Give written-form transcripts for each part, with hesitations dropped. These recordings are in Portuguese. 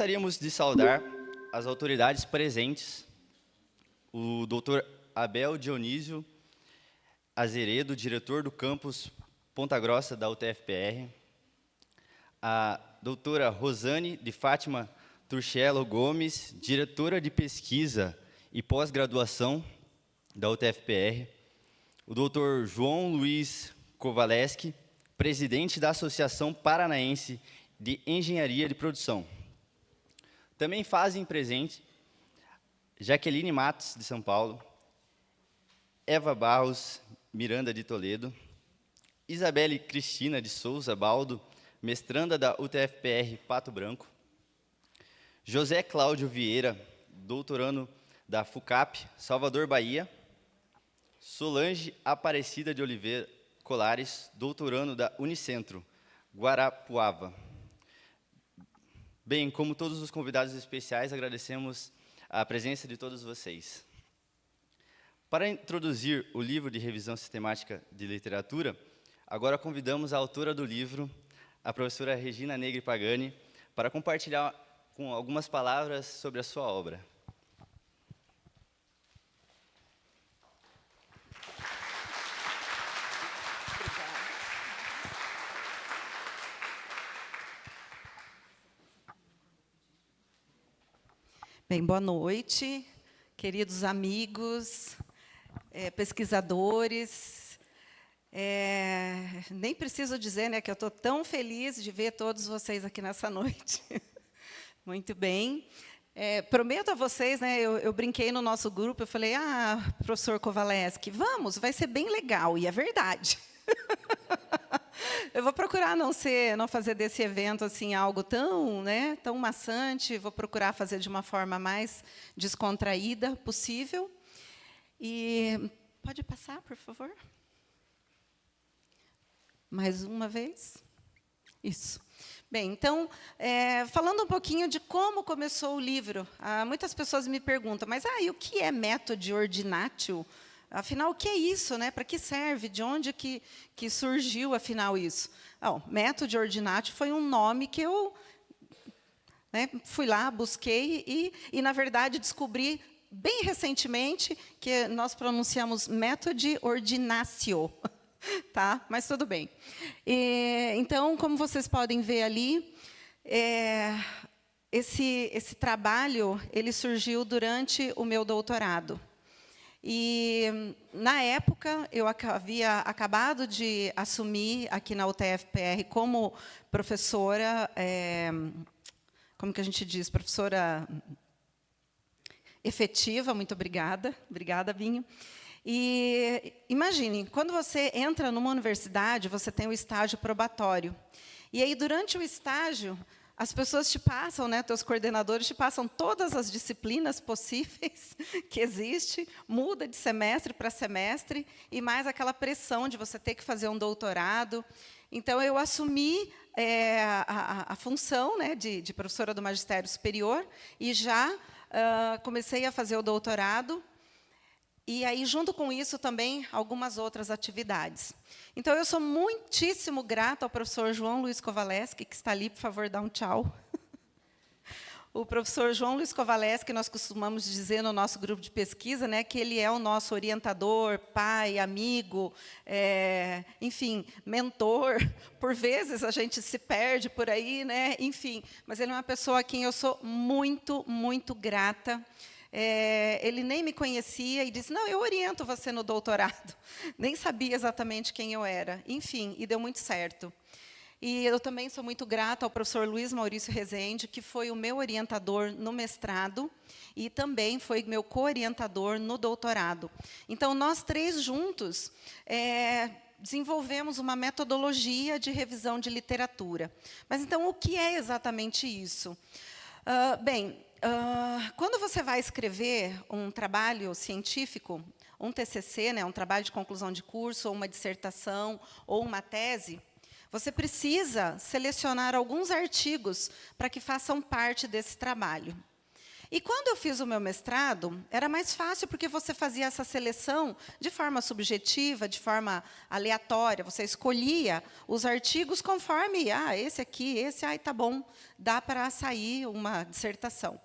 Gostaríamos de saudar as autoridades presentes, o Dr. Abel Dionísio Azeredo, diretor do campus Ponta Grossa da UTFPR, a doutora Rosane de Fátima Turcello Gomes, diretora de pesquisa e pós-graduação da UTFPR, o doutor João Luiz Kovaleski, presidente da Associação Paranaense de Engenharia de Produção. Também fazem presente Jaqueline Matos, de São Paulo, Eva Barros Miranda, de Toledo, Isabelle Cristina de Souza Baldo, mestranda da UTFPR Pato Branco, José Cláudio Vieira, doutorando da FUCAP, Salvador, Bahia, Solange Aparecida de Oliveira Colares, doutorando da Unicentro, Guarapuava. Bem, como todos os convidados especiais, agradecemos a presença de todos vocês. Para introduzir o livro de revisão sistemática de literatura, agora convidamos a autora do livro, a professora Regina Negri Pagani, para compartilhar com algumas palavras sobre a sua obra. Bem, boa noite, queridos amigos, pesquisadores. Nem preciso dizer, né, que eu estou tão feliz de ver todos vocês aqui nessa noite. Muito bem. Prometo a vocês, né, eu brinquei no nosso grupo, eu falei, professor Kovaleski, vamos, vai ser bem legal, e é verdade. Eu vou procurar não fazer desse evento assim algo tão maçante. Vou procurar fazer de uma forma mais descontraída possível. E pode passar, por favor? Mais uma vez. Isso. Bem, então, falando um pouquinho de como começou o livro. Muitas pessoas me perguntam, mas e o que é Methode Ordinatio? Afinal, o que é isso, né? Para que serve? De onde que surgiu, afinal, isso? Methode Ordinatio foi um nome que eu fui lá, busquei e, na verdade, descobri bem recentemente que nós pronunciamos Methode Ordinatio, tá? Mas tudo bem. Então, como vocês podem ver ali, esse trabalho ele surgiu durante o meu doutorado. E, na época, eu havia acabado de assumir aqui na UTFPR como professora, como que a gente diz, professora efetiva, muito obrigada. Obrigada, Binho. E imagine, quando você entra numa universidade, você tem o estágio probatório. E aí, durante o estágio, as pessoas te passam, né, teus coordenadores te passam todas as disciplinas possíveis que existem, muda de semestre para semestre, e mais aquela pressão de você ter que fazer um doutorado. Então, eu assumi a função, né, de professora do magistério superior, e já comecei a fazer o doutorado, e aí, junto com isso, também algumas outras atividades. Então, eu sou muitíssimo grata ao professor João Luiz Kovaleski, que está ali, por favor, dá um tchau. O professor João Luiz Kovaleski, nós costumamos dizer no nosso grupo de pesquisa, né, que ele é o nosso orientador, pai, amigo, enfim, mentor. Por vezes, a gente se perde por aí, né, enfim. Mas ele é uma pessoa a quem eu sou muito, muito grata. Ele nem me conhecia e disse, não, eu oriento você no doutorado. Nem sabia exatamente quem eu era. Enfim, e deu muito certo. E eu também sou muito grata ao professor Luiz Maurício Rezende, que foi o meu orientador no mestrado e também foi meu co-orientador no doutorado. Então, nós três juntos desenvolvemos uma metodologia de revisão de literatura. Mas, então, o que é exatamente isso? Quando você vai escrever um trabalho científico, um TCC, né, um trabalho de conclusão de curso, ou uma dissertação, ou uma tese, você precisa selecionar alguns artigos para que façam parte desse trabalho. E quando eu fiz o meu mestrado, era mais fácil porque você fazia essa seleção de forma subjetiva, de forma aleatória. Você escolhia os artigos conforme, esse aqui, esse, tá bom, dá para sair uma dissertação.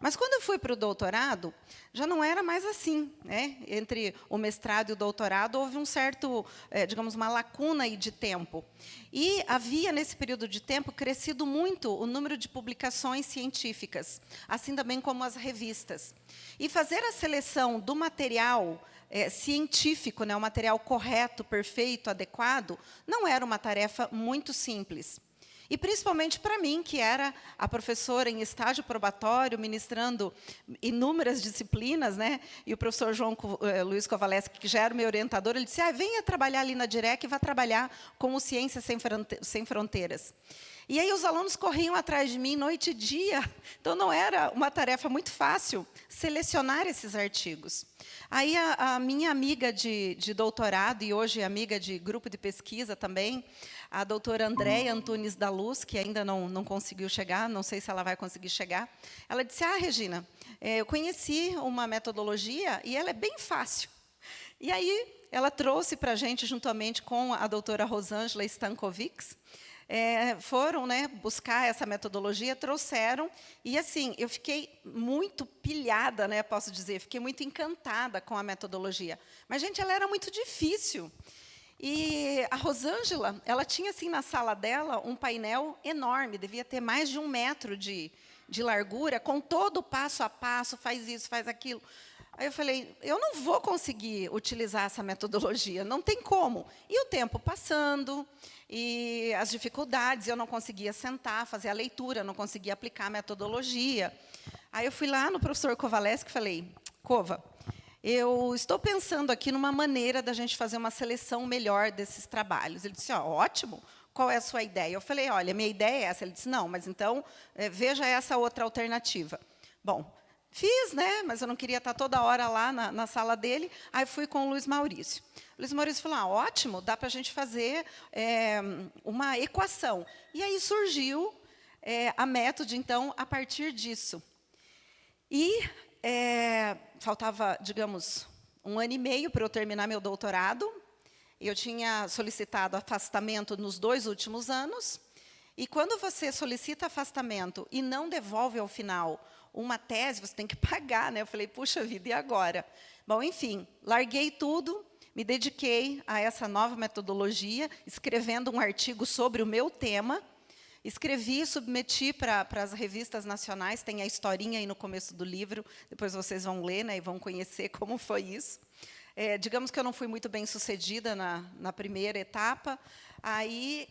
Mas quando eu fui para o doutorado, já não era mais assim, né? Entre o mestrado e o doutorado houve um certo, digamos, uma lacuna aí de tempo. E havia, nesse período de tempo, crescido muito o número de publicações científicas, assim também como as revistas. E fazer a seleção do material científico, né, o material correto, perfeito, adequado, não era uma tarefa muito simples. E, principalmente para mim, que era a professora em estágio probatório, ministrando inúmeras disciplinas, né? E o professor Luiz Kovaleski, que já era o meu orientador, ele disse, venha trabalhar ali na DIREC e vá trabalhar com o Ciências Sem Fronteiras. E aí os alunos corriam atrás de mim noite e dia. Então, não era uma tarefa muito fácil selecionar esses artigos. Aí, a minha amiga de doutorado, e hoje amiga de grupo de pesquisa também, a doutora Andréia Antunes da Luz, que ainda não conseguiu chegar, não sei se ela vai conseguir chegar, ela disse, Regina, eu conheci uma metodologia e ela é bem fácil. E aí, ela trouxe para a gente, juntamente com a doutora Rosângela Stankovics, foram, né, buscar essa metodologia, trouxeram, e assim, eu fiquei muito pilhada, né, posso dizer, fiquei muito encantada com a metodologia. Mas, gente, ela era muito difícil. E a Rosângela, ela tinha assim na sala dela um painel enorme, devia ter mais de 1 metro de largura, com todo o passo a passo, faz isso, faz aquilo. Aí eu falei, eu não vou conseguir utilizar essa metodologia, não tem como. E o tempo passando, e as dificuldades, eu não conseguia sentar, fazer a leitura, não conseguia aplicar a metodologia. Aí eu fui lá no professor Kovaleski e falei, Kova, eu estou pensando aqui numa maneira da gente fazer uma seleção melhor desses trabalhos. Ele disse, ótimo, qual é a sua ideia? Eu falei, olha, minha ideia é essa. Ele disse, não, mas então, veja essa outra alternativa. Bom, fiz, né, mas eu não queria estar toda hora lá na sala dele. Aí fui com o Luiz Maurício. O Luiz Maurício falou, ótimo, dá para a gente fazer uma equação. E aí surgiu a método, então, a partir disso. E faltava, digamos, 1 ano e meio para eu terminar meu doutorado. Eu tinha solicitado afastamento nos 2 últimos anos. E quando você solicita afastamento e não devolve ao final uma tese, você tem que pagar, né? Eu falei, puxa vida, e agora? Bom, enfim, larguei tudo, me dediquei a essa nova metodologia, escrevendo um artigo sobre o meu tema. Escrevi e submeti para as revistas nacionais, tem a historinha aí no começo do livro, depois vocês vão ler, né, e vão conhecer como foi isso. Digamos que eu não fui muito bem sucedida na primeira etapa, aí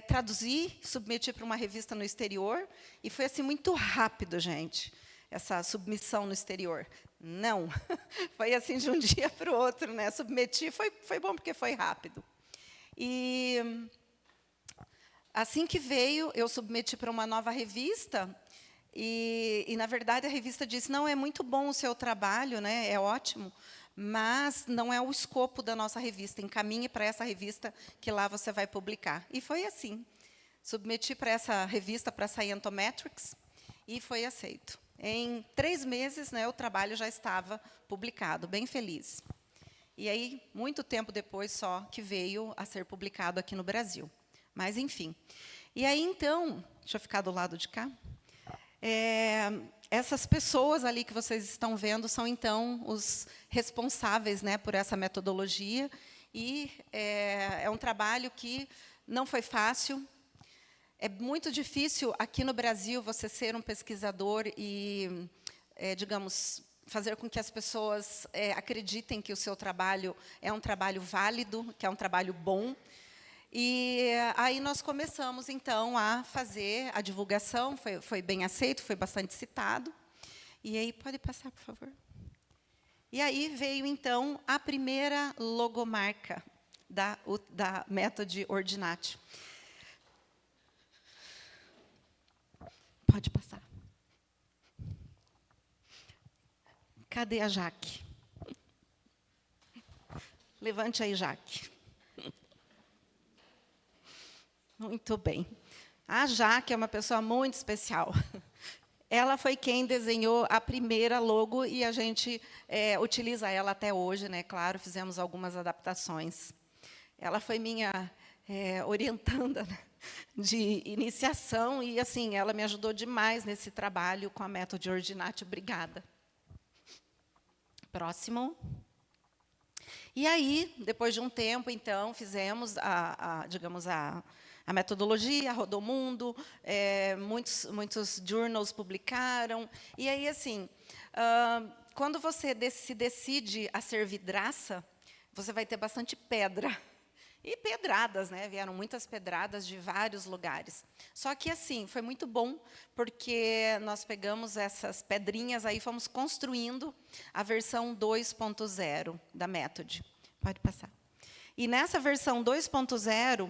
traduzi, submeti para uma revista no exterior, e foi assim muito rápido, gente, essa submissão no exterior. Não, foi assim de um dia para o outro, né? Submeti, foi bom porque foi rápido. E assim que veio, eu submeti para uma nova revista, e na verdade, a revista disse, não, é muito bom o seu trabalho, né, é ótimo, mas não é o escopo da nossa revista, encaminhe para essa revista que lá você vai publicar. E foi assim. Submeti para essa revista, para a Scientometrics, e foi aceito. Em 3 meses, né, o trabalho já estava publicado, bem feliz. E aí, muito tempo depois só, que veio a ser publicado aqui no Brasil. Mas, enfim. E aí, então, deixa eu ficar do lado de cá. Essas pessoas ali que vocês estão vendo são, então, os responsáveis, né, por essa metodologia. E é um trabalho que não foi fácil. É muito difícil, aqui no Brasil, você ser um pesquisador e, digamos, fazer com que as pessoas acreditem que o seu trabalho é um trabalho válido, que é um trabalho bom. E aí nós começamos, então, a fazer a divulgação, foi bem aceito, foi bastante citado. E aí, pode passar, por favor? E aí veio, então, a primeira logomarca da Method Ordinatio. Pode passar. Cadê a Jaque? Levante aí, Jaque. Muito bem. A Jaque é uma pessoa muito especial. ela foi quem desenhou a primeira logo e a gente utiliza ela até hoje, né? Claro, fizemos algumas adaptações. Ela foi minha orientanda, né, de iniciação e, assim, ela me ajudou demais nesse trabalho com a Method Ordinatio. Obrigada. Próximo. E aí, depois de um tempo, então, fizemos digamos, a metodologia, rodou o mundo, muitos journals publicaram. E aí, assim, quando você se decide a ser vidraça, você vai ter bastante pedra. E pedradas, né? Vieram muitas pedradas de vários lugares. Só que, assim, foi muito bom, porque nós pegamos essas pedrinhas aí e fomos construindo a versão 2.0 da Method. Pode passar. E nessa versão 2.0,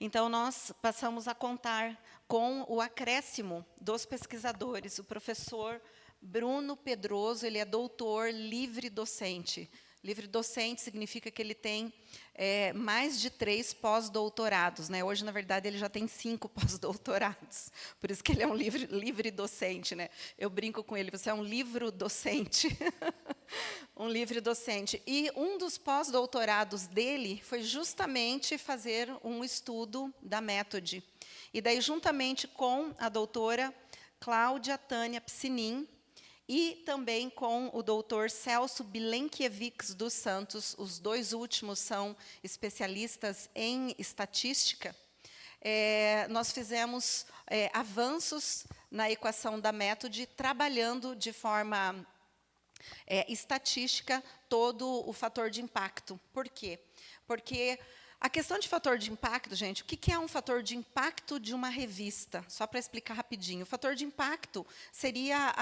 então, nós passamos a contar com o acréscimo dos pesquisadores. O professor Bruno Pedroso, ele é doutor livre docente. Livre docente significa que ele tem mais de 3 pós-doutorados, né? Hoje, na verdade, ele já tem 5 pós-doutorados. Por isso que ele é um livre docente, né? Eu brinco com ele, você é um livro docente. Um livre docente. E um dos pós-doutorados dele foi justamente fazer um estudo da Method. E daí, juntamente com a doutora Cláudia Tânia Piscinin, e também com o doutor Celso Bilenkiewicz dos Santos, os dois últimos são especialistas em estatística, nós fizemos avanços na equação da Method, trabalhando de forma estatística todo o fator de impacto. Por quê? Porque a questão de fator de impacto, gente, o que é um fator de impacto de uma revista? Só para explicar rapidinho. O fator de impacto seria,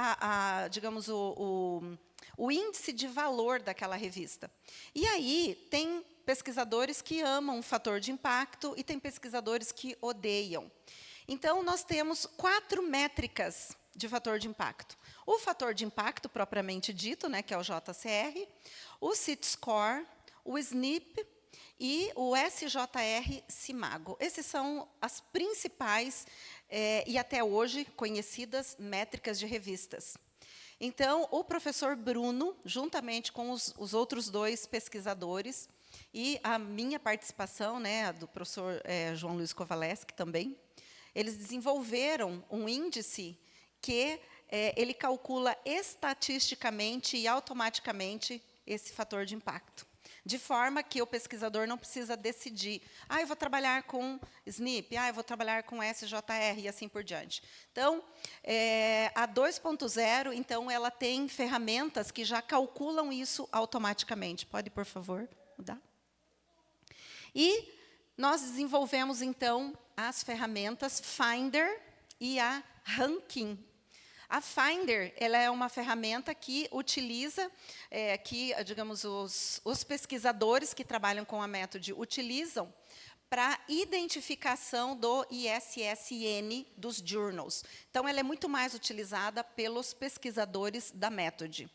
digamos, o índice de valor daquela revista. E aí, tem pesquisadores que amam o fator de impacto e tem pesquisadores que odeiam. Então, nós temos 4 métricas de fator de impacto. O fator de impacto, propriamente dito, né, que é o JCR, o CIT-Score, o SNP, e o SJR-Simago. Esses são as principais e até hoje conhecidas métricas de revistas. Então, o professor Bruno, juntamente com os outros 2 pesquisadores, e a minha participação, né, do professor João Luiz Kovaleski também, eles desenvolveram um índice que ele calcula estatisticamente e automaticamente esse fator de impacto. De forma que o pesquisador não precisa decidir, eu vou trabalhar com SNP, eu vou trabalhar com SJR, e assim por diante. Então, a 2.0, então, ela tem ferramentas que já calculam isso automaticamente. Pode, por favor, mudar? E nós desenvolvemos, então, as ferramentas Finder e a Rankin. A Finder, ela é uma ferramenta que utiliza, digamos, os pesquisadores que trabalham com a Method utilizam para identificação do ISSN dos journals. Então, ela é muito mais utilizada pelos pesquisadores da Method.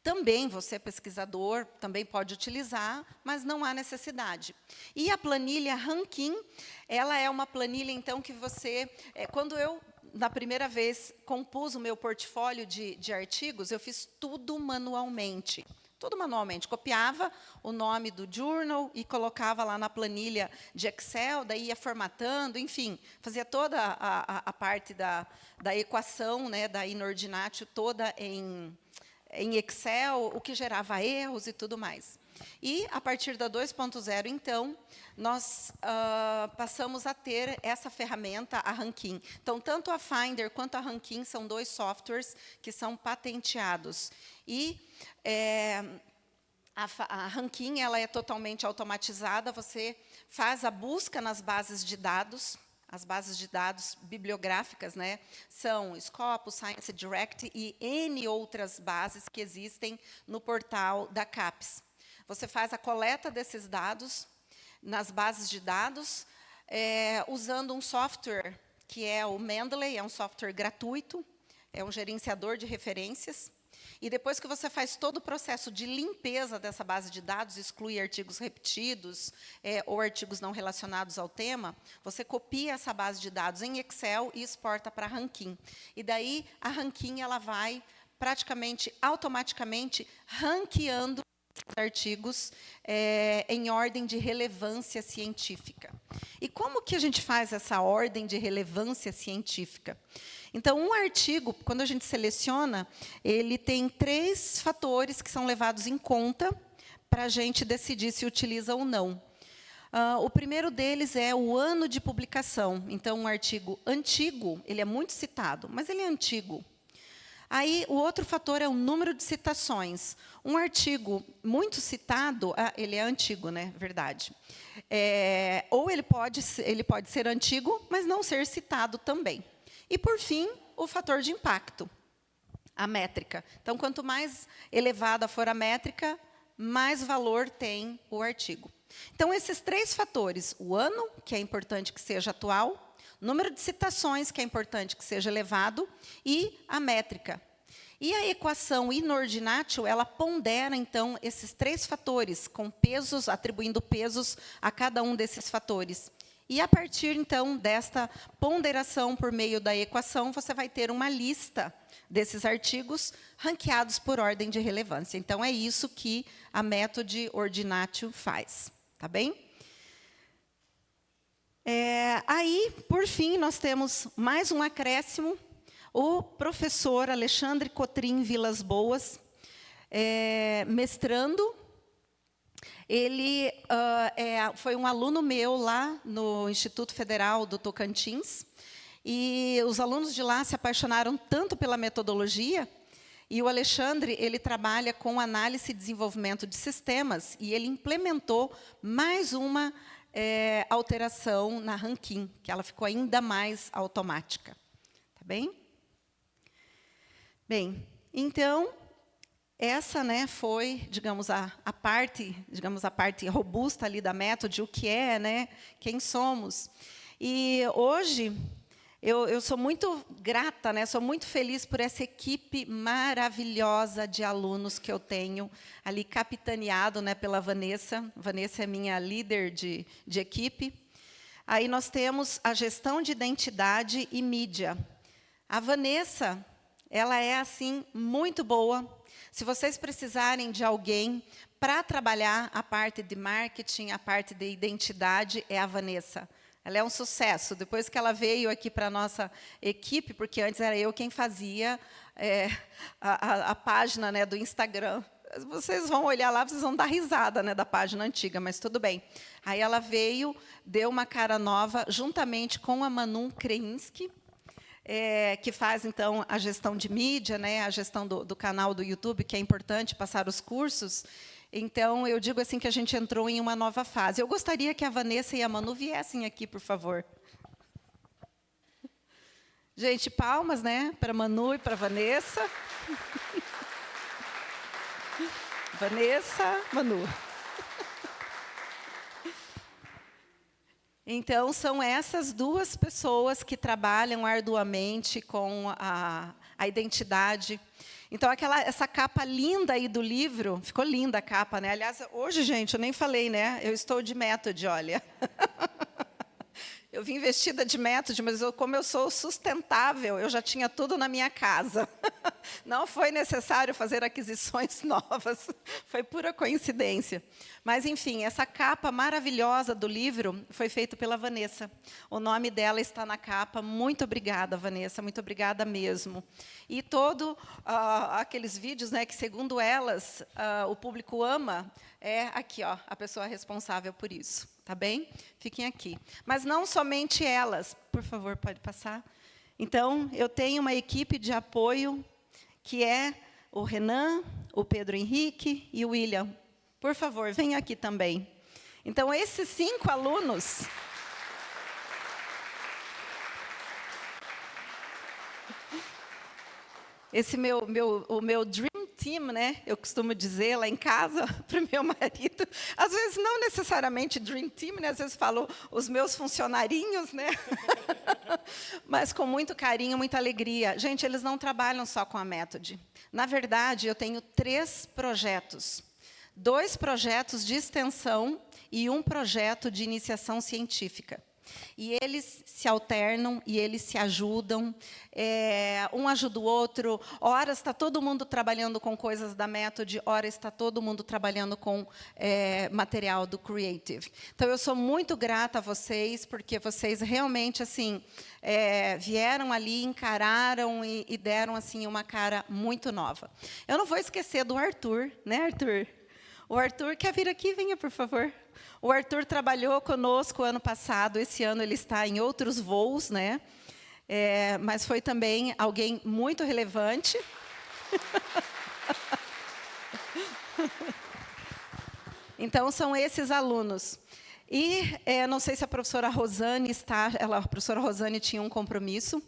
Também, você, pesquisador, também pode utilizar, mas não há necessidade. E a planilha Rankin, ela é uma planilha, então, que você... quando eu, na primeira vez, compus o meu portfólio de artigos, eu fiz tudo manualmente. Tudo manualmente. Copiava o nome do journal e colocava lá na planilha de Excel, daí ia formatando, enfim, fazia toda a parte da equação, né, da Inordinatio, toda em Excel, o que gerava erros e tudo mais. E, a partir da 2.0, então, nós passamos a ter essa ferramenta, a Rankin. Então, tanto a Finder quanto a Rankin são 2 softwares que são patenteados. E a Rankin, ela é totalmente automatizada, você faz a busca nas bases de dados. As bases de dados bibliográficas, né, são Scopus, Science Direct e N outras bases que existem no portal da CAPES. Você faz a coleta desses dados nas bases de dados, usando um software que é o Mendeley, é um software gratuito, é um gerenciador de referências. E depois que você faz todo o processo de limpeza dessa base de dados, exclui artigos repetidos ou artigos não relacionados ao tema, você copia essa base de dados em Excel e exporta para a Rankin. E daí, a Rankin ela vai praticamente, automaticamente, ranqueando os artigos em ordem de relevância científica. E como que a gente faz essa ordem de relevância científica? Então, um artigo, quando a gente seleciona, ele tem 3 fatores que são levados em conta para a gente decidir se utiliza ou não. O primeiro deles é o ano de publicação. Então, um artigo antigo, ele é muito citado, mas ele é antigo. Aí, o outro fator é o número de citações. Um artigo muito citado, ele é antigo, né? Verdade. Ou ele pode ser antigo, mas não ser citado também. E, por fim, o fator de impacto, a métrica. Então, quanto mais elevada for a métrica, mais valor tem o artigo. Então, esses 3 fatores, o ano, que é importante que seja atual, número de citações, que é importante que seja elevado, e a métrica. E a equação inordinatio, ela pondera, então, esses 3 fatores, com pesos, atribuindo pesos a cada um desses fatores. E, a partir, então, desta ponderação por meio da equação, você vai ter uma lista desses artigos ranqueados por ordem de relevância. Então, é isso que a métode ordinatio faz. Tá bem? Aí, por fim, nós temos mais um acréscimo. O professor Alexandre Cotrim Vilas Boas, mestrando. Ele foi um aluno meu lá no Instituto Federal do Tocantins, e os alunos de lá se apaixonaram tanto pela metodologia, e o Alexandre ele trabalha com análise e desenvolvimento de sistemas, e ele implementou mais uma alteração na Rankin, que ela ficou ainda mais automática. Tá bem? Bem, então, essa, né, foi, digamos, a parte robusta ali da métode, o que é, né, quem somos. E hoje eu sou muito grata, né, sou muito feliz por essa equipe maravilhosa de alunos que eu tenho ali capitaneado, né, pela Vanessa. Vanessa é minha líder de equipe. Aí nós temos a gestão de identidade e mídia. A Vanessa, ela é assim muito boa. Se vocês precisarem de alguém para trabalhar a parte de marketing, a parte de identidade, é a Vanessa. Ela é um sucesso. Depois que ela veio aqui para a nossa equipe, porque antes era eu quem fazia a página, né, do Instagram. Vocês vão olhar lá, vocês vão dar risada, né, da página antiga, mas tudo bem. Aí ela veio, deu uma cara nova, juntamente com a Manu Kreinski, que faz, então, a gestão de mídia, né, a gestão do canal do YouTube, que é importante passar os cursos. Então, eu digo assim que a gente entrou em uma nova fase. Eu gostaria que a Vanessa e a Manu viessem aqui, por favor. Gente, palmas, né, para a Manu e para a Vanessa. Vanessa, Manu. Então, são essas 2 pessoas que trabalham arduamente com a identidade. Então, essa capa linda aí do livro, ficou linda a capa, né? Aliás, hoje, gente, eu nem falei, né? Eu estou de métode, olha. Eu vim vestida de métode, mas como eu sou sustentável, eu já tinha tudo na minha casa. Não foi necessário fazer aquisições novas, foi pura coincidência. Mas, enfim, essa capa maravilhosa do livro foi feita pela Vanessa. O nome dela está na capa. Muito obrigada, Vanessa, muito obrigada mesmo. E todos aqueles vídeos, né, que, segundo elas, o público ama, é aqui, ó, a pessoa responsável por isso. Tá bem? Fiquem aqui. Mas não somente elas. Por favor, pode passar. Então, eu tenho uma equipe de apoio, que é o Renan, o Pedro Henrique e o William. Por favor, venham aqui também. Então, esses 5 alunos... o meu Dream Team, né? Eu costumo dizer lá em casa para o meu marido. Às vezes, não necessariamente Dream Team, né? Às vezes falo os meus funcionarinhos, né? Mas com muito carinho, muita alegria. Gente, eles não trabalham só com a Method. Na verdade, eu tenho 3 projetos. 2 projetos de extensão e 1 projeto de iniciação científica. E eles se alternam e eles se ajudam, um ajuda o outro. Ora está todo mundo trabalhando com coisas da Method, ora está todo mundo trabalhando com material do Creative. Então, eu sou muito grata a vocês, porque vocês realmente assim vieram ali, encararam e deram assim uma cara muito nova. Eu não vou esquecer do Arthur, né, Arthur? O Arthur, quer vir aqui? Venha, por favor. O Arthur trabalhou conosco ano passado, esse ano ele está em outros voos, né? Mas foi também alguém muito relevante. Então, são esses alunos. E não sei se a professora Rosane está... a professora Rosane tinha um compromisso,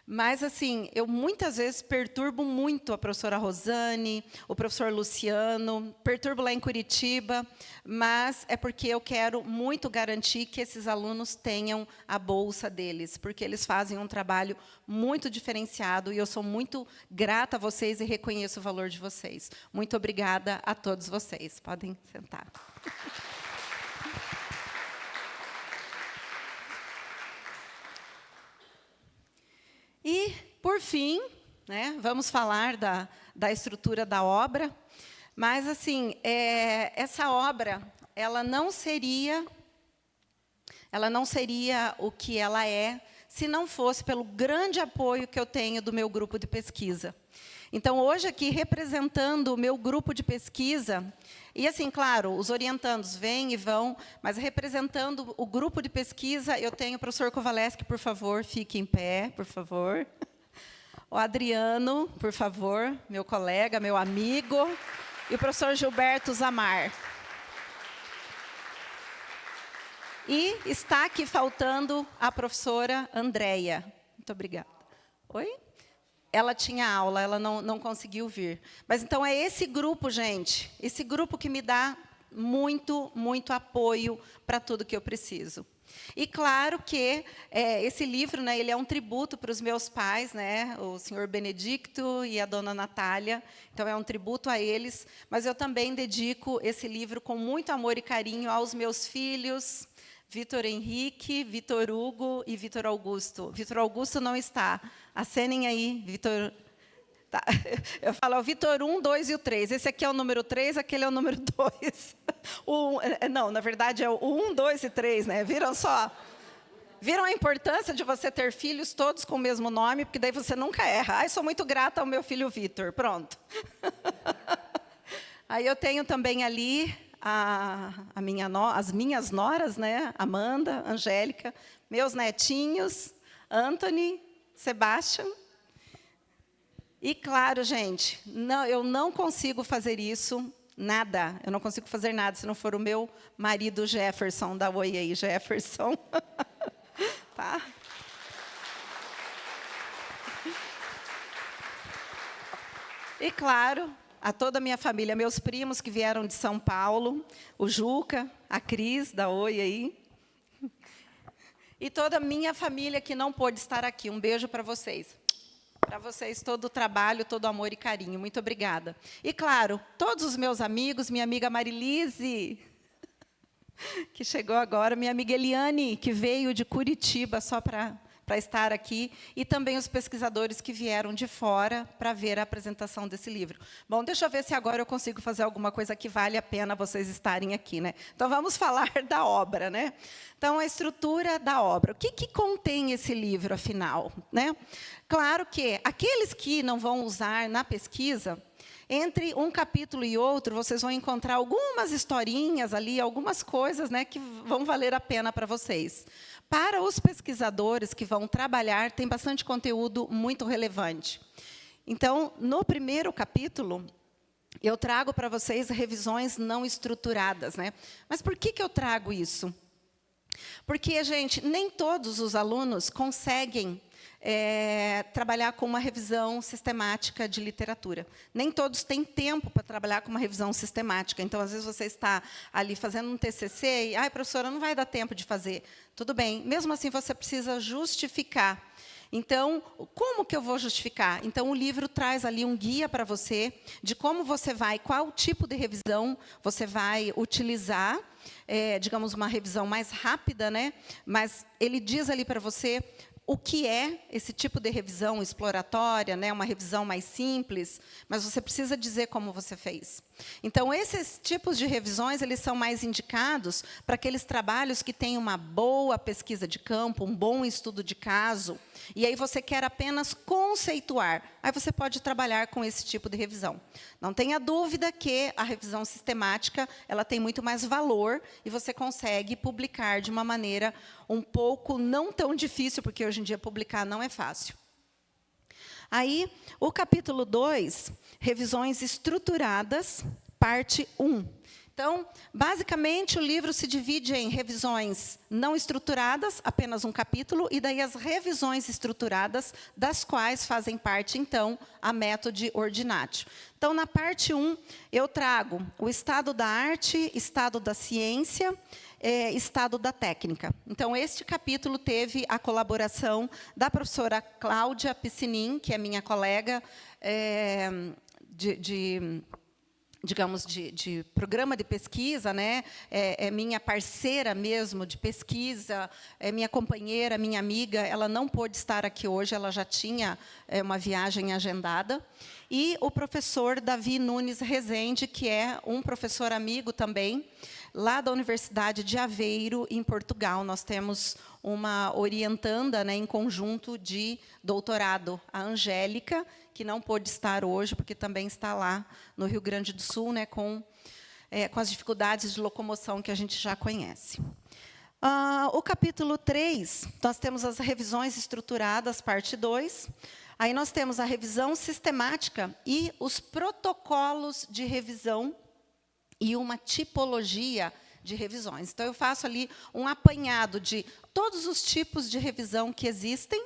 mas, assim, eu muitas vezes perturbo muito a professora Rosane, o professor Luciano, perturbo lá em Curitiba, mas é porque eu quero muito garantir que esses alunos tenham a bolsa deles, porque eles fazem um trabalho muito diferenciado e eu sou muito grata a vocês e reconheço o valor de vocês. Muito obrigada a todos vocês. Podem sentar. E, por fim, né, vamos falar da estrutura da obra, mas, assim, essa obra ela não seria o que ela é se não fosse pelo grande apoio que eu tenho do meu grupo de pesquisa. Então, hoje, aqui, representando o meu grupo de pesquisa, e, assim, claro, os orientandos vêm e vão, mas representando o grupo de pesquisa, eu tenho o professor Kovaleski, por favor, fique em pé, por favor. O Adriano, por favor, meu colega, meu amigo, e o professor Gilberto Zamar. E está aqui faltando a professora Andréia. Muito obrigada. Oi? Ela tinha aula, ela não conseguiu vir. Mas, então, é esse grupo, gente, esse grupo que me dá muito, muito apoio para tudo que eu preciso. E, claro, que esse livro, né, ele é um tributo para os meus pais, né, o senhor Benedicto e a dona Natália. Então, é um tributo a eles. Mas eu também dedico esse livro com muito amor e carinho aos meus filhos, Vitor Henrique, Vitor Hugo e Vitor Augusto. Vitor Augusto não está. Acenem aí, Vitor. Tá. Eu falo o Vitor 1, 2 e o 3. Esse aqui é o número 3, aquele é o número 2. Não, na verdade, é o 1, 2 e 3, né? Viram só? Viram a importância de você ter filhos todos com o mesmo nome, porque daí você nunca erra. Ai, sou muito grata ao meu filho Vitor. Pronto. Aí eu tenho também ali as minhas noras, né? Amanda, Angélica, meus netinhos, Anthony, Sebastian. E, claro, gente, eu não consigo fazer isso, nada. Eu não consigo fazer nada se não for o meu marido Jefferson. Dá oi aí, Jefferson. Tá? E, claro, a toda a minha família, meus primos que vieram de São Paulo, o Juca, a Cris, dá oi aí. E toda a minha família que não pôde estar aqui. Um beijo para vocês. Para vocês, todo o trabalho, todo o amor e carinho. Muito obrigada. E, claro, todos os meus amigos, minha amiga Marilise, que chegou agora, minha amiga Eliane, que veio de Curitiba só para estar aqui, e também os pesquisadores que vieram de fora para ver a apresentação desse livro. Bom, deixa eu ver se agora eu consigo fazer alguma coisa que vale a pena vocês estarem aqui, né? Então, vamos falar da obra, né? Então, a estrutura da obra. O que contém esse livro, afinal, né? Claro que aqueles que não vão usar na pesquisa, entre um capítulo e outro, vocês vão encontrar algumas historinhas ali, algumas coisas, né, que vão valer a pena para vocês. Para os pesquisadores que vão trabalhar, tem bastante conteúdo muito relevante. Então, no primeiro capítulo, eu trago para vocês revisões não estruturadas, né? Mas por que eu trago isso? Porque, gente, nem todos os alunos conseguem trabalhar com uma revisão sistemática de literatura. Nem todos têm tempo para trabalhar com uma revisão sistemática. Então, às vezes, você está ali fazendo um TCC e, professora, não vai dar tempo de fazer. Tudo bem. Mesmo assim, você precisa justificar. Então, como que eu vou justificar? Então, o livro traz ali um guia para você de como você vai, qual tipo de revisão você vai utilizar, digamos, uma revisão mais rápida, né? Mas ele diz ali para você o que é esse tipo de revisão exploratória, né, uma revisão mais simples, mas você precisa dizer como você fez. Então, esses tipos de revisões, eles são mais indicados para aqueles trabalhos que têm uma boa pesquisa de campo, um bom estudo de caso, e aí você quer apenas conceituar. Aí você pode trabalhar com esse tipo de revisão. Não tenha dúvida que a revisão sistemática ela tem muito mais valor e você consegue publicar de uma maneira um pouco não tão difícil, porque hoje em dia publicar não é fácil. Aí, o capítulo 2, revisões estruturadas, parte 1. Então, basicamente, o livro se divide em revisões não estruturadas, apenas um capítulo, e daí as revisões estruturadas, das quais fazem parte, então, a métode ordinatio. Então, na parte 1, eu trago o estado da arte, estado da ciência, estado da técnica. Então, este capítulo teve a colaboração da professora Cláudia Piscinin, que é minha colega digamos, de programa de pesquisa, né? É minha parceira mesmo de pesquisa, é minha companheira, minha amiga. Ela não pôde estar aqui hoje, ela já tinha uma viagem agendada. E o professor Davi Nunes Rezende, que é um professor amigo também, lá da Universidade de Aveiro, em Portugal. Nós temos uma orientanda, né, em conjunto de doutorado, a Angélica, que não pôde estar hoje, porque também está lá no Rio Grande do Sul, né, com as dificuldades de locomoção que a gente já conhece. O capítulo 3, nós temos as revisões estruturadas, parte 2. Aí nós temos a revisão sistemática e os protocolos de revisão e uma tipologia de revisões. Então, eu faço ali um apanhado de todos os tipos de revisão que existem,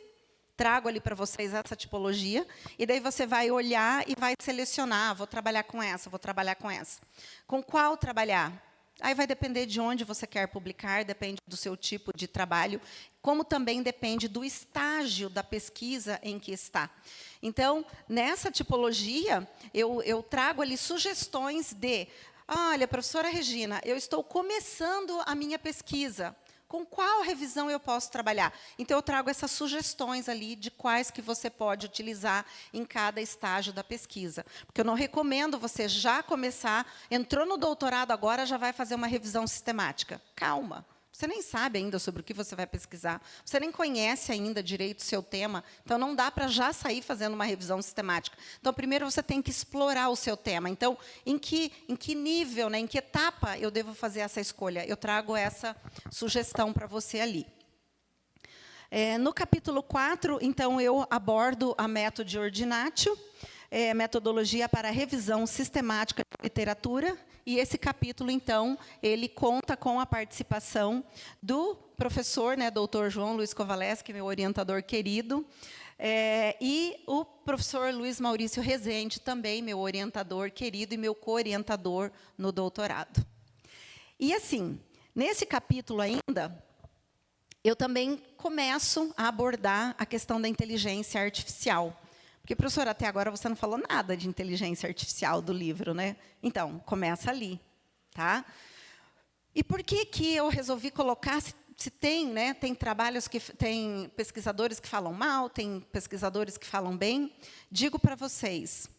trago ali para vocês essa tipologia, e daí você vai olhar e vai selecionar, vou trabalhar com essa, vou trabalhar com essa. Com qual trabalhar? Aí vai depender de onde você quer publicar, depende do seu tipo de trabalho, como também depende do estágio da pesquisa em que está. Então, nessa tipologia, eu trago ali sugestões de: olha, professora Regina, eu estou começando a minha pesquisa. Com qual revisão eu posso trabalhar? Então, eu trago essas sugestões ali de quais que você pode utilizar em cada estágio da pesquisa. Porque eu não recomendo você já começar, entrou no doutorado agora, já vai fazer uma revisão sistemática. Calma. Você nem sabe ainda sobre o que você vai pesquisar. Você nem conhece ainda direito o seu tema. Então, não dá para já sair fazendo uma revisão sistemática. Então, primeiro você tem que explorar o seu tema. Então, em que nível, né, em que etapa eu devo fazer essa escolha? Eu trago essa sugestão para você ali. No capítulo 4, então, eu abordo a métode ordinatio, metodologia para revisão sistemática de literatura. E esse capítulo, então, ele conta com a participação do professor, né, doutor João Luiz Kovaleski, meu orientador querido, e o professor Luiz Maurício Rezende, também meu orientador querido e meu co-orientador no doutorado. E, assim, nesse capítulo ainda, eu também começo a abordar a questão da inteligência artificial. Porque, professora, até agora você não falou nada de inteligência artificial do livro, né? Então, começa ali, tá? E por que eu resolvi colocar, se tem, né? Tem trabalhos que tem pesquisadores que falam mal, tem pesquisadores que falam bem. Digo para vocês,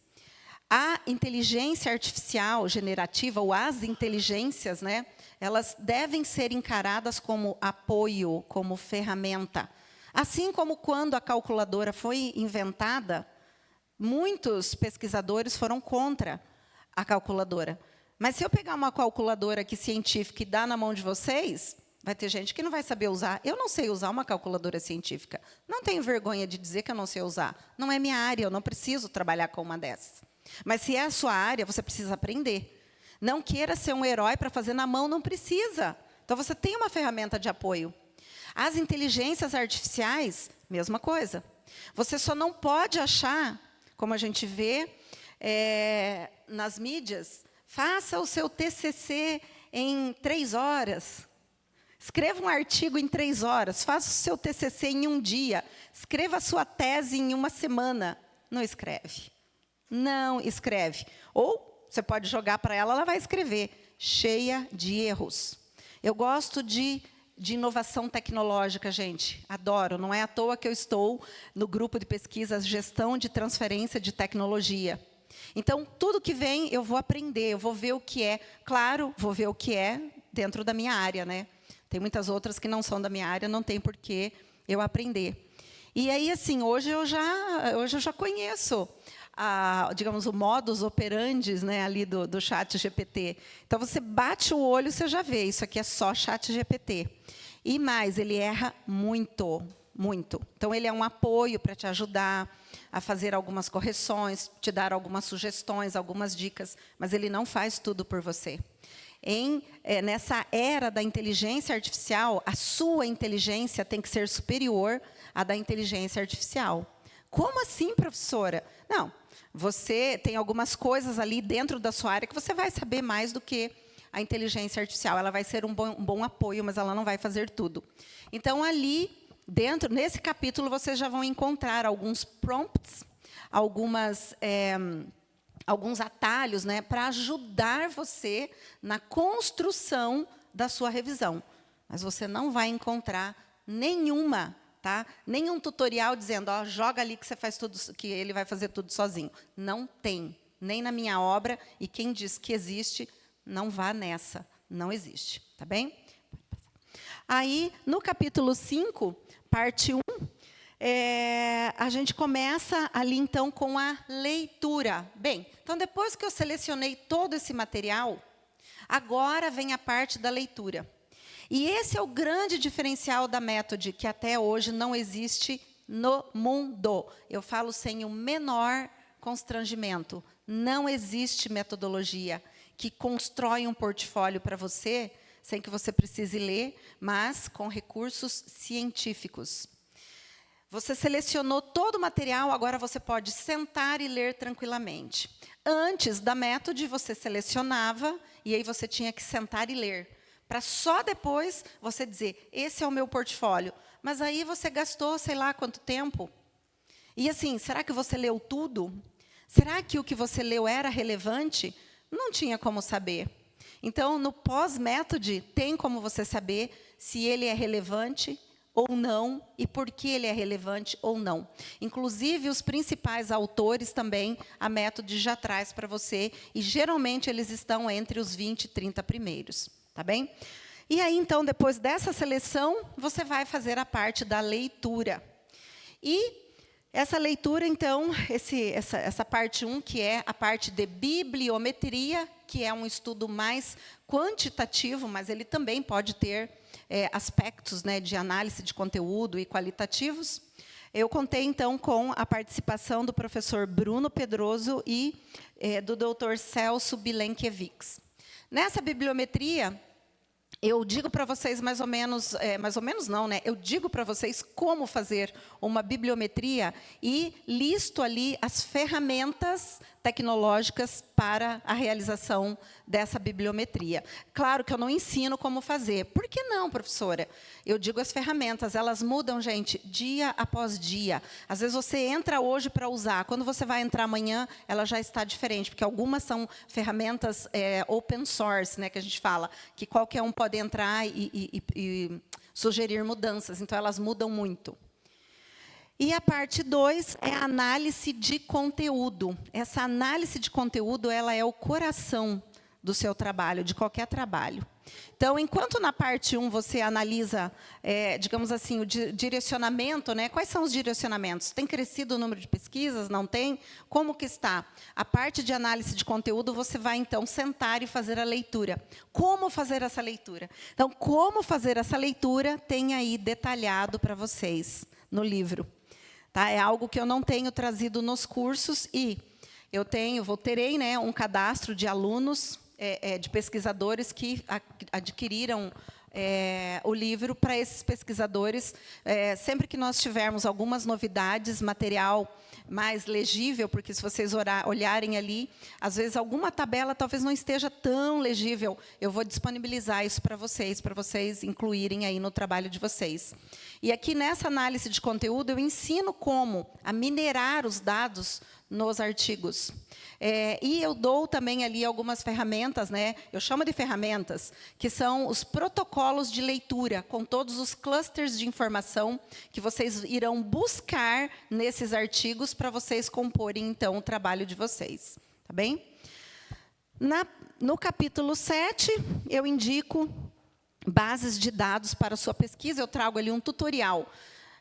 a inteligência artificial generativa, ou as inteligências, né? Elas devem ser encaradas como apoio, como ferramenta. Assim como quando a calculadora foi inventada, muitos pesquisadores foram contra a calculadora. Mas se eu pegar uma calculadora aqui científica e dar na mão de vocês, vai ter gente que não vai saber usar. Eu não sei usar uma calculadora científica. Não tenho vergonha de dizer que eu não sei usar. Não é minha área, eu não preciso trabalhar com uma dessas. Mas se é a sua área, você precisa aprender. Não queira ser um herói para fazer na mão, não precisa. Então, você tem uma ferramenta de apoio. As inteligências artificiais, mesma coisa. Você só não pode achar, como a gente vê nas mídias, faça o seu TCC em 3 horas. Escreva um artigo em 3 horas. Faça o seu TCC em 1 dia. Escreva a sua tese em 1 semana. Não escreve. Não escreve. Ou você pode jogar para ela, ela vai escrever. Cheia de erros. Eu gosto de inovação tecnológica, gente. Adoro. Não é à toa que eu estou no grupo de pesquisa Gestão de Transferência de Tecnologia. Então, tudo que vem, eu vou aprender, eu vou ver o que é. Claro, vou ver o que é dentro da minha área, né? Tem muitas outras que não são da minha área, não tem por que eu aprender. E aí, assim, hoje eu já conheço, digamos, o modus operandi, né, ali do chat GPT. Então, você bate o olho, você já vê, isso aqui é só chat GPT. E mais, ele erra muito, muito. Então, ele é um apoio para te ajudar a fazer algumas correções, te dar algumas sugestões, algumas dicas, mas ele não faz tudo por você. Nessa era da inteligência artificial, a sua inteligência tem que ser superior à da inteligência artificial. Como assim, professora? Não, você tem algumas coisas ali dentro da sua área que você vai saber mais do que a inteligência artificial. Ela vai ser um bom apoio, mas ela não vai fazer tudo. Então, ali dentro, nesse capítulo, vocês já vão encontrar alguns prompts, alguns atalhos, né, para ajudar você na construção da sua revisão. Mas você não vai encontrar nenhum tutorial dizendo, ó, joga ali que você faz tudo, que ele vai fazer tudo sozinho. Não tem, nem na minha obra, e quem diz que existe, não vá nessa, não existe, tá bem? Aí, no capítulo 5, parte 1, a gente começa ali, então, com a leitura. Bem, então, depois que eu selecionei todo esse material, agora vem a parte da leitura. E esse é o grande diferencial da Métode, que até hoje não existe no mundo. Eu falo sem o menor constrangimento. Não existe metodologia que constrói um portfólio para você, sem que você precise ler, mas com recursos científicos. Você selecionou todo o material, agora você pode sentar e ler tranquilamente. Antes da Métode, você selecionava, e aí você tinha que sentar e ler, para só depois você dizer, esse é o meu portfólio. Mas aí você gastou, sei lá, quanto tempo. E assim, será que você leu tudo? Será que o que você leu era relevante? Não tinha como saber. Então, no pós-Métode, tem como você saber se ele é relevante ou não, e por que ele é relevante ou não. Inclusive, os principais autores também, a Métode já traz para você, e geralmente eles estão entre os 20 e 30 primeiros. Tá bem? E aí, então, depois dessa seleção, você vai fazer a parte da leitura. E essa leitura, então, essa parte 1, que é a parte de bibliometria, que é um estudo mais quantitativo, mas ele também pode ter aspectos, né, de análise de conteúdo e qualitativos. Eu contei, então, com a participação do professor Bruno Pedroso e do doutor Celso Bilenkiewicz. Nessa bibliometria, eu digo para vocês mais ou menos não, né? Eu digo para vocês como fazer uma bibliometria e listo ali as ferramentas tecnológicas para a realização dessa bibliometria. Claro que eu não ensino como fazer. Por que não, professora? Eu digo as ferramentas, elas mudam, gente, dia após dia. Às vezes você entra hoje para usar, quando você vai entrar amanhã, ela já está diferente, porque algumas são ferramentas open source, né, que a gente fala, que qualquer um pode entrar e sugerir mudanças, então elas mudam muito. E a parte 2 é a análise de conteúdo. Essa análise de conteúdo, ela é o coração do seu trabalho, de qualquer trabalho. Então, enquanto na parte 1 você analisa, digamos assim, o direcionamento, né? Quais são os direcionamentos? Tem crescido o número de pesquisas? Não tem? Como que está? A parte de análise de conteúdo, você vai, então, sentar e fazer a leitura. Como fazer essa leitura? Então, como fazer essa leitura, tem aí detalhado para vocês no livro. Tá? É algo que eu não tenho trazido nos cursos e terei, né, um cadastro de alunos, de pesquisadores que adquiriram o livro para esses pesquisadores. Sempre que nós tivermos algumas novidades, material mais legível, porque se vocês olharem ali, às vezes alguma tabela talvez não esteja tão legível, eu vou disponibilizar isso para vocês incluírem aí no trabalho de vocês. E aqui nessa análise de conteúdo eu ensino como a minerar os dados nos artigos. E eu dou também ali algumas ferramentas, né? Eu chamo de ferramentas, que são os protocolos de leitura, com todos os clusters de informação que vocês irão buscar nesses artigos para vocês comporem, então, o trabalho de vocês. Tá bem? No capítulo 7, eu indico bases de dados para a sua pesquisa. Eu trago ali um tutorial.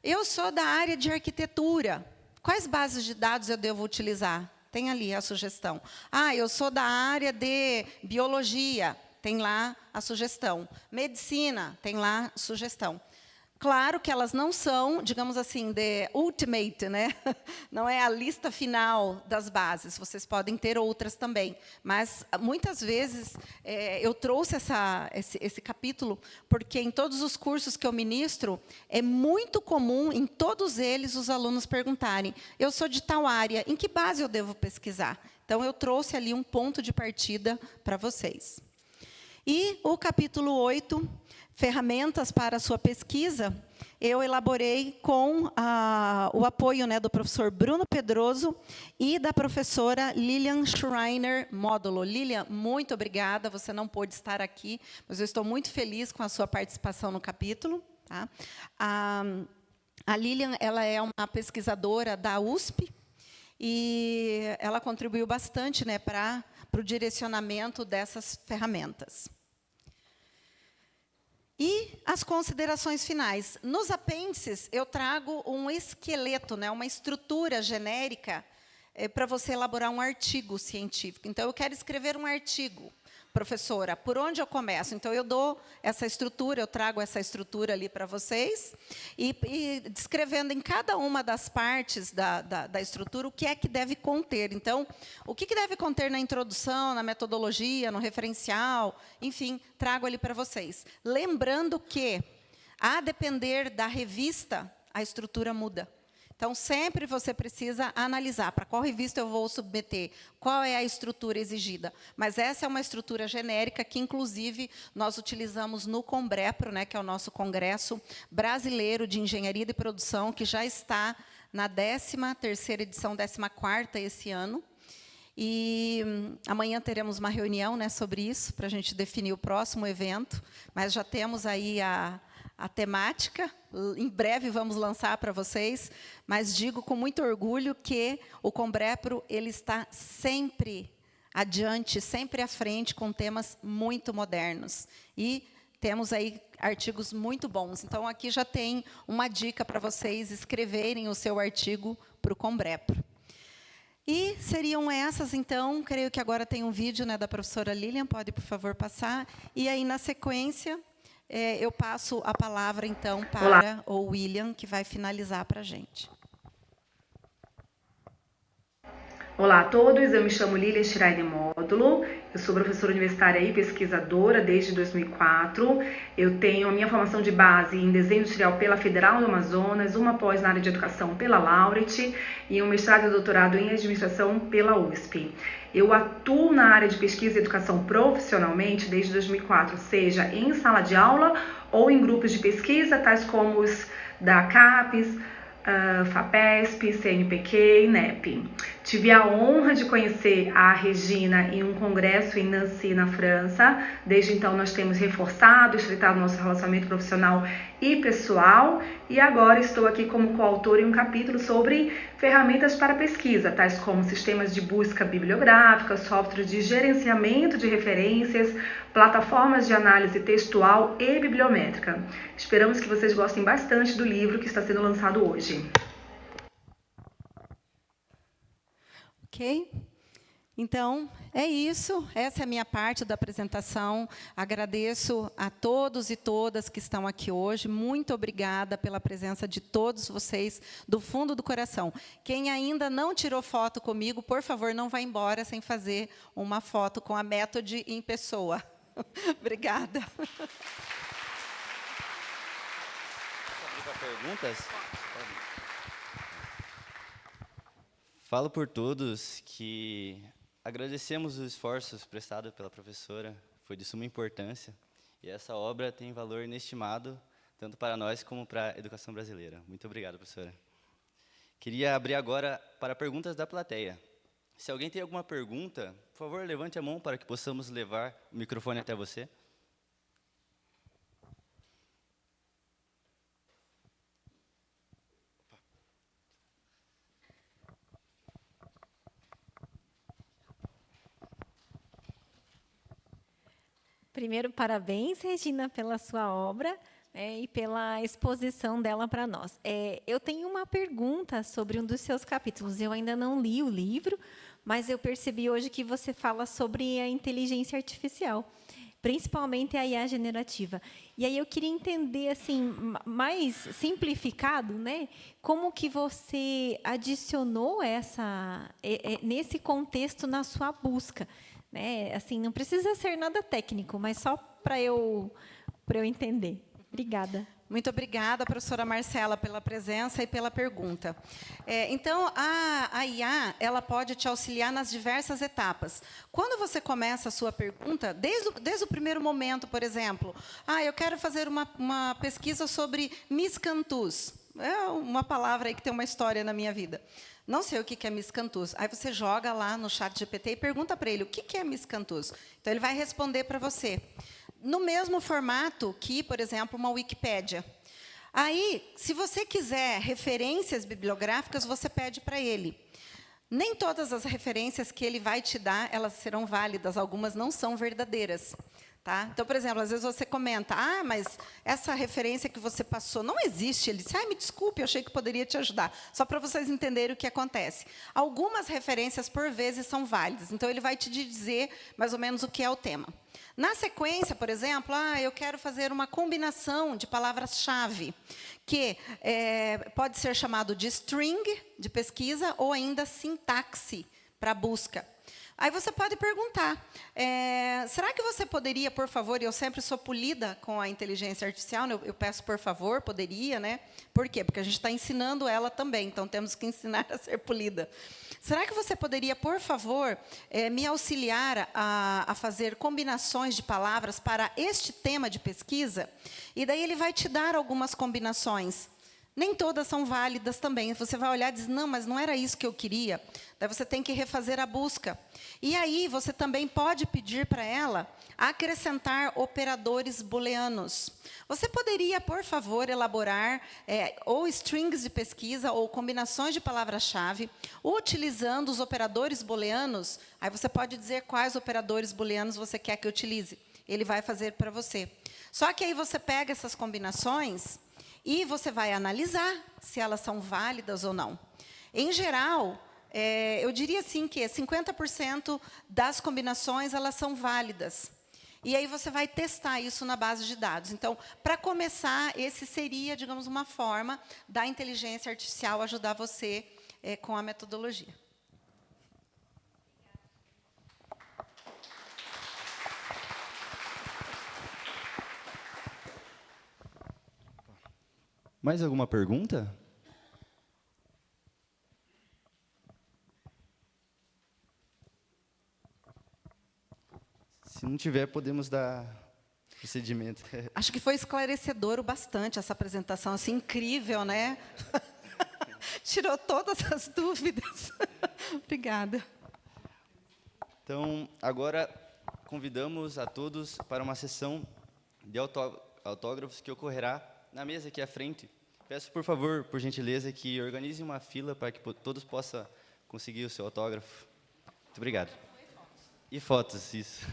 Eu sou da área de arquitetura. Quais bases de dados eu devo utilizar? Tem ali a sugestão. Eu sou da área de biologia. Tem lá a sugestão. Medicina, tem lá a sugestão. Claro que elas não são, digamos assim, de ultimate, né? Não é a lista final das bases. Vocês podem ter outras também. Mas, muitas vezes, eu trouxe esse capítulo, porque em todos os cursos que eu ministro, é muito comum, em todos eles, os alunos perguntarem: eu sou de tal área, em que base eu devo pesquisar? Então, eu trouxe ali um ponto de partida para vocês. E o capítulo 8, ferramentas para a sua pesquisa, eu elaborei com o apoio, né, do professor Bruno Pedroso e da professora Lilian Schreiner Módulo. Lilian, muito obrigada, você não pôde estar aqui, mas eu estou muito feliz com a sua participação no capítulo. Tá? A Lilian, ela é uma pesquisadora da USP, e ela contribuiu bastante, né, para o direcionamento dessas ferramentas. E as considerações finais. Nos apêndices, eu trago um esqueleto, né, uma estrutura genérica para você elaborar um artigo científico. Então, eu quero escrever um artigo. Professora, por onde eu começo? Então, eu dou essa estrutura, eu trago essa estrutura ali para vocês, e descrevendo em cada uma das partes da estrutura o que é que deve conter. Então, o que deve conter na introdução, na metodologia, no referencial, enfim, trago ali para vocês. Lembrando que, a depender da revista, a estrutura muda. Então, sempre você precisa analisar para qual revista eu vou submeter, qual é a estrutura exigida. Mas essa é uma estrutura genérica que, inclusive, nós utilizamos no Combrepro, né, que é o nosso Congresso Brasileiro de Engenharia de Produção, que já está na 13ª edição, 14ª esse ano. E amanhã teremos uma reunião, né, sobre isso, para a gente definir o próximo evento, mas já temos aí a temática, em breve vamos lançar para vocês, mas digo com muito orgulho que o Combrepro ele está sempre adiante, sempre à frente, com temas muito modernos. E temos aí artigos muito bons. Então, aqui já tem uma dica para vocês escreverem o seu artigo para o Combrepro. E seriam essas, então, creio que agora tem um vídeo, né, da professora Lilian, pode, por favor, passar. E aí, na sequência, eu passo a palavra, então, para o William, que vai finalizar para a gente. Olá a todos, eu me chamo Lilian Schreiner Módulo, eu sou professora universitária e pesquisadora desde 2004. Eu tenho a minha formação de base em desenho industrial pela Federal do Amazonas, uma pós na área de educação pela Laureate e um mestrado e doutorado em administração pela USP. Eu atuo na área de pesquisa e educação profissionalmente desde 2004, seja em sala de aula ou em grupos de pesquisa, tais como os da CAPES, FAPESP, CNPq e NEP. Tive a honra de conhecer a Regina em um congresso em Nancy, na França. Desde então, nós temos reforçado, estreitado nosso relacionamento profissional e pessoal. E agora estou aqui como coautora em um capítulo sobre ferramentas para pesquisa, tais como sistemas de busca bibliográfica, softwares de gerenciamento de referências, plataformas de análise textual e bibliométrica. Esperamos que vocês gostem bastante do livro que está sendo lançado hoje. Ok? Então, é isso. Essa é a minha parte da apresentação. Agradeço a todos e todas que estão aqui hoje. Muito obrigada pela presença de todos vocês, do fundo do coração. Quem ainda não tirou foto comigo, por favor, não vá embora sem fazer uma foto com a Method em pessoa. Obrigada. para perguntas? Falo por todos que agradecemos os esforços prestados pela professora, foi de suma importância, e essa obra tem valor inestimado, tanto para nós como para a educação brasileira. Muito obrigado, professora. Queria abrir agora para perguntas da plateia. Se alguém tem alguma pergunta, por favor, levante a mão para que possamos levar o microfone até você. Primeiro, parabéns, Regina, pela sua obra, e pela exposição dela para nós. Eu tenho uma pergunta sobre um dos seus capítulos. Eu ainda não li o livro, mas eu percebi hoje que você fala sobre a inteligência artificial, principalmente a IA generativa. E aí eu queria entender, assim, mais simplificado, né, como que você adicionou nesse contexto na sua busca. Né? Assim, não precisa ser nada técnico, mas só para eu entender. Obrigada. Muito obrigada, professora Marcela, pela presença e pela pergunta. Então, a IA ela pode te auxiliar nas diversas etapas. Quando você começa a sua pergunta, desde o primeiro momento, por exemplo, eu quero fazer uma pesquisa sobre miscanthus. É uma palavra aí que tem uma história na minha vida. Não sei o que é miscanthus. Aí você joga lá no chat GPT e pergunta para ele o que é miscanthus. Então, ele vai responder para você. No mesmo formato que, por exemplo, uma Wikipédia. Aí, se você quiser referências bibliográficas, você pede para ele. Nem todas as referências que ele vai te dar, elas serão válidas, algumas não são verdadeiras. Tá? Então, por exemplo, às vezes você comenta, mas essa referência que você passou não existe. Ele disse, me desculpe, eu achei que poderia te ajudar. Só para vocês entenderem o que acontece. Algumas referências, por vezes, são válidas. Então, ele vai te dizer mais ou menos o que é o tema. Na sequência, por exemplo, eu quero fazer uma combinação de palavras-chave, que pode ser chamado de string, de pesquisa, ou ainda sintaxe, para busca. Aí você pode perguntar, será que você poderia, por favor, e eu sempre sou polida com a inteligência artificial, eu peço por favor, poderia, né? Por quê? Porque a gente está ensinando ela também, então temos que ensinar a ser polida. Será que você poderia, por favor, me auxiliar a fazer combinações de palavras para este tema de pesquisa? E daí ele vai te dar algumas combinações. Nem todas são válidas também. Você vai olhar e diz, não, mas não era isso que eu queria. Daí você tem que refazer a busca. E aí você também pode pedir para ela acrescentar operadores booleanos. Você poderia, por favor, elaborar ou strings de pesquisa ou combinações de palavra-chave utilizando os operadores booleanos. Aí você pode dizer quais operadores booleanos você quer que eu utilize. Ele vai fazer para você. Só que aí você pega essas combinações e você vai analisar se elas são válidas ou não. Em geral, eu diria assim que 50% das combinações elas são válidas. E aí você vai testar isso na base de dados. Então, para começar, esse seria, digamos, uma forma da inteligência artificial ajudar você com a metodologia. Mais alguma pergunta? Se não tiver, podemos dar procedimento. Acho que foi esclarecedor o bastante essa apresentação, assim, incrível, né? Tirou todas as dúvidas. Obrigada. Então, agora convidamos a todos para uma sessão de autógrafos que ocorrerá na mesa aqui à frente. Peço, por favor, por gentileza, que organize uma fila para que todos possam conseguir o seu autógrafo. Muito obrigado. E fotos, isso.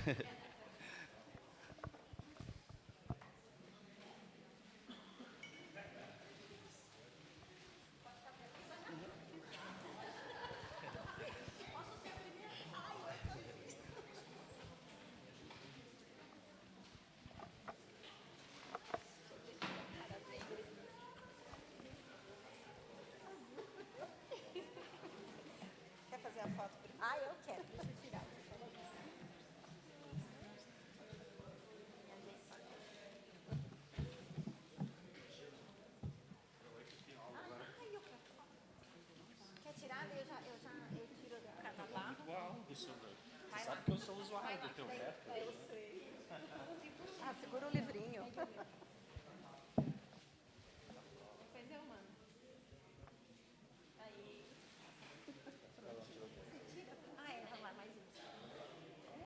Quer fazer a foto? Eu quero. Deixa eu tirar. sou usuária do teu método. Eu sei. Ah, segura o livrinho.